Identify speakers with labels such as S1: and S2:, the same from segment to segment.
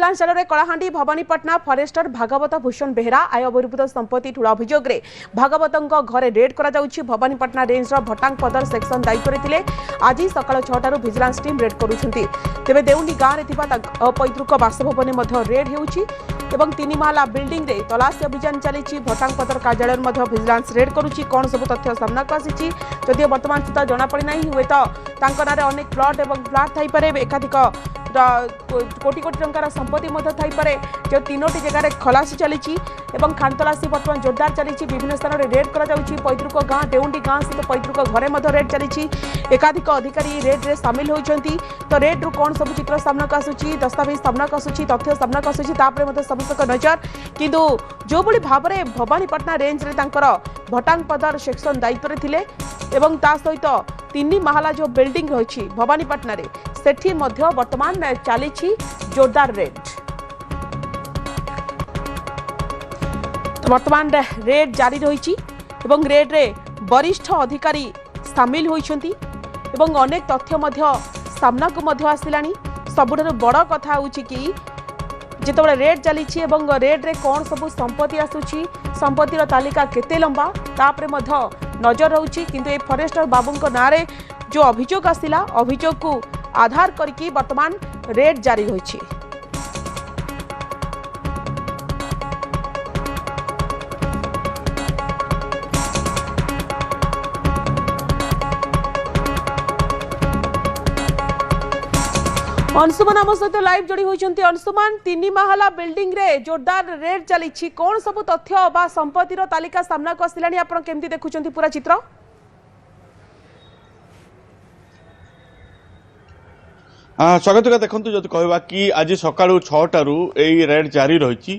S1: Vigilance জালরে Kalahandi Bhawanipatna ফরেস্টর ভাগবত ভূষণ বেহেরা আয় বহির্ভূত সম্পত্তি ঠুলা অভিযোগে ভাগবতଙ୍କ ঘরে রেড করা যাଉଛି ভবানীপাটনা রেঞ্জর ভটাংপদর সেକ୍ସନ ଦାୟିତ୍ୱରେ ଥିଲେ ଆଜି ସକାଳ 6ଟାରୁ ଭିଜିଲାନ୍ସ ଟିମ୍ ରେଡ୍ କରୁଛନ୍ତି। ତେବେ ଦେଉଣ୍ଡି ଗାଁରେ ଥିବା ଅପୈତୃକ ବାସଭବନରେ ମଧ୍ୟ ରେଡ୍ ହେଉଛି ଏବଂ 3 ମହଲା ବିଲ୍ଡିଂରେ ତଲାସି ଅଭିଯାନ ଚାଲିଛି। ଭଟାଂପଦର କାର୍ଯ୍ୟାଳୟରେ ମଧ୍ୟ ଭିଜିଲାନ୍ସ ରେଡ୍ କରୁଛି। କ'ଣ ସବୁ ତଥ୍ୟ ସାମ୍ନାକୁ ଆସିଛି ଯଦିଓ ବର୍ତ୍ତମାନ ସୁଦ୍ଧା ଜଣାପଡ଼ି ନାହିଁ। ହୁଏତ ତାଙ୍କ ନାଁରେ ଅନେକ ପ୍ଲଟ୍ ଏବଂ ଫ୍ଲାଟ୍ ଥାଇପାରେ, ଏକାଧିକ कोटी कोटी टंकार संपत्ति थाईपे जो 3टी जगह खलासी चली खानतलासी बर्तमान जोरदार चली विभिन्न स्थान में रेड कर पैतृक गाँ देउंडी गाँ सहित पैतृक घरे रेड चली एकाधिक अधिकारी रेड रे सामिल होती। तो रेड रु कौन सब चित्र सामना को आसूची दस्तावेज सामना को आसूची तथ्य सामना को आसूची समस्त नजर किंतु जो भली भाव में भवानीपाटना रेंज रे तांकर भटांगपदर सेक्शन दायित्व थिले एवं ता सहित 3 महला जो बिल्डिंग रही भवानीपाटना रे सेठी मध्य वर्तमान चली जोरदार रेड। तो वर्तमान रेड जारी रही रेड रे वरिष्ठ अधिकारी सामिल होइछंती एवं अनेक तथ्य सामना को आसिलानी। सबुठारु बड़ कथा होउछि कि जेतबेले रेड चली रेड रे कौन सब संपत्ति आसुची संपत्तिर तालिका केते लंबा तापरे मध्य नजर रहउछि किंतु ए फॉरेस्टर बाबूंको नारे जो अभियोग आसिला अभियोग को आधार करके वर्तमान रेड जारी होइछि। अंशुमान आम सहित लाइव जोड़ी होती। अंशुमान 3 महला बिल्डिंग रे जोरदार रेड चली कौन सब तथ्य बा संपत्तिर तालिका सामना को आसिलानी आपण केमती देखुछंती पूरा चित्र?
S2: स्वागत देखो जो कहवा कि आज सका 6टारू रेड जारी रही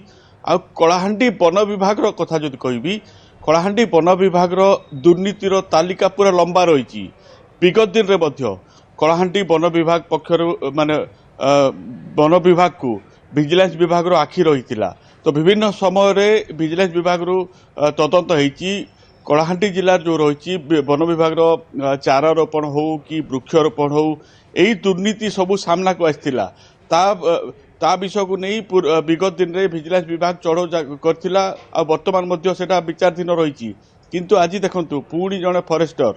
S2: कलाहांडी वन विभाग कथा जो कहबी कलाहांडी वन विभाग दुर्नीतिर तालिका पूरा लंबा रही। विगत दिन में कलाहांडी वन विभाग पक्षर माने वन विभाग को विजिलेंस विभाग आखि रही तो विभिन्न समय विजिलेंस विभाग तदंत होती कलाहांडी जिलार जो रही वन विभाग चारा रोपण हो कि वृक्षरोपण हो यही दुर्नीति सबू सामना को आसाला ता विषय को नहीं विगत दिन में विजिलेंस विभाग चढ़ाऊ करथिला वर्तमान सेटा विचाराधीन रही। किंतु आज देखंतु पुणी जड़े फॉरेस्टर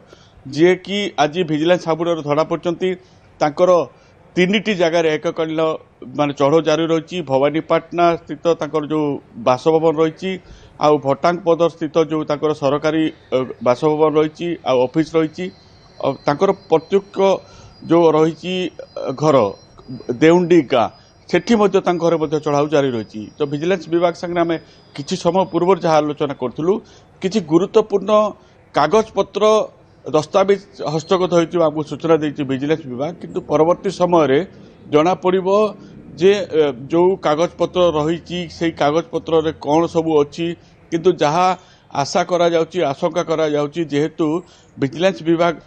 S2: जी कि आज विजिलेंस हाबुड़ धरा पड़ती 3टी जगार एककालीन मान चढ़ाऊ जारी रही। भवानीपाटना स्थित जो बासभवन रही आ भटांगपदर स्थित जो सरकारी बासभवन रही ऑफिस रही प्रत्येक जो रही घर देउंडी गाँ सेठी घरे चढ़ाऊ जारी रही। तो विजिलेंस विभाग संगे आम किसी समय पूर्व जहाँ आलोचना करूँ किसी गुरुत्वपूर्ण कागज पत्र दस्तावेज हस्तगत होती सूचना देती विजिलेंस विभाग किंतु परवर्ती समय जना पड़ो जे जो कागज पत्र रही से कागज पत्र रे कौन सब अच्छी किंतु जहाँ आशा करा जाउची आशंका करा जाउची जेहेतु विजिलेंस विभाग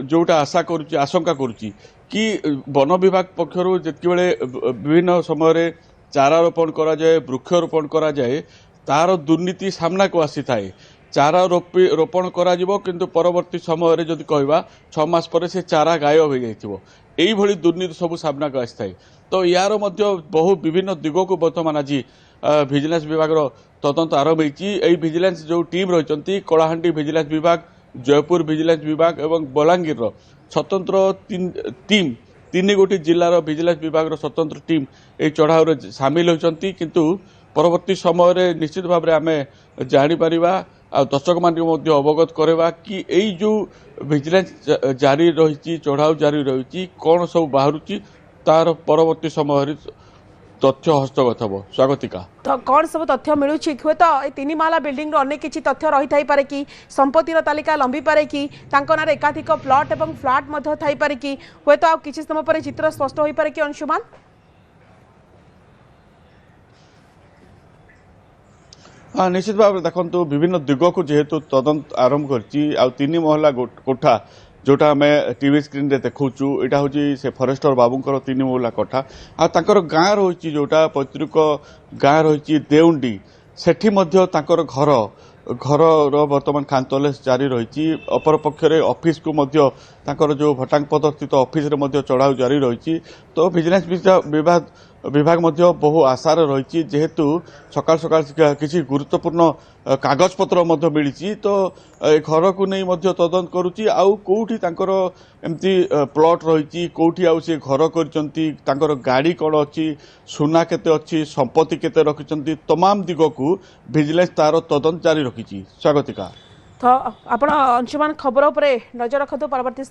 S2: जोटा आशा करुच्ची आशंका करुच्ची कि वन विभाग पक्षर जितेबले विभिन्न समय चारा रोपण करा जाए वृक्षरोपण करा जाए तार दुर्नीति सामना को आसी थाए। चारा रोपण करा जिवो किंतु परवर्ती समय जदि कहवा 6 मास पर से चारा गायब हो जाइथिबो एई भली दुर्नीति सब सामना को आसी थाए। तो यार मध्य बहु विभिन्न दिग को बर्तमान आज विजिलेंस विभाग तदंत आरंभ होती। यही विजिलेंस जो टीम रही कलाहांडी विजिलेंस विभाग जयपुर विजिलेंस विभाग एवं बलांगीर स्वतंत्र टीम 3 गोटी जिलार विजिलेंस विभाग स्वतंत्र टीम ये चढ़ाऊ सामिल होती किंतु परवर्ती समय निश्चित भाव में आम जापर आ दर्शक मान अवगत करवा कि यही जो विजिलेंस जारी रही चढ़ाऊ जारी रही कौन सब बाहर तार परवर्ती समय तथ्य हस्तगत हम। स्वागतिका
S1: तो कौन सब तथ्य मिलूँ हुए तो 3 महला बिल्डिंग अनेक किसी तथ्य रही थाईपे कि संपत्तिर तालिका लंबी पारे कि ना एकाधिक प्लॉट एवं फ्लैट थाईपे कि हुए तो किसी समय पर चित्र स्पष्ट हो पारे कि अंशुमान?
S2: हाँ निश्चित भाव में देखो विभिन्न दिग को जेहेतु तदंत आरंभ कर 3 महला कोठा जोटा आम टीवी स्क्रीन रे देखुचु यहाँ हूँ से फॉरेस्टर बाबूंकर 3 महला कोठा आर गाँ रही जोटा पैतृक गाँ रही देउंडी सेठी घर घर बर्तमान खानतलास जारी रही। अपर पक्षरे ऑफिस को जो भटांगपद स्थित ऑफिस रे चढ़ाऊ जारी रही। तो विजिलेंस विभाग विभाग मध्य बहु आशार रही जेहेतु सकाल सकाल किसी गुरुत्वपूर्ण कागजपत्र मिली तो घर को नहीं मध्य तदंत करुच्ची आउ कौटी एमती प्लॉट रही कौटी आउ से घर कर गाड़ी कौन अच्छी सुना केते अच्छी संपत्ति केते रखिंट तमाम दिग को विजिलेंस तार तदंत जारी रखी स्वागतिका
S1: तो आपण अंशुमान खबर पर नजर रखतु परवर्ती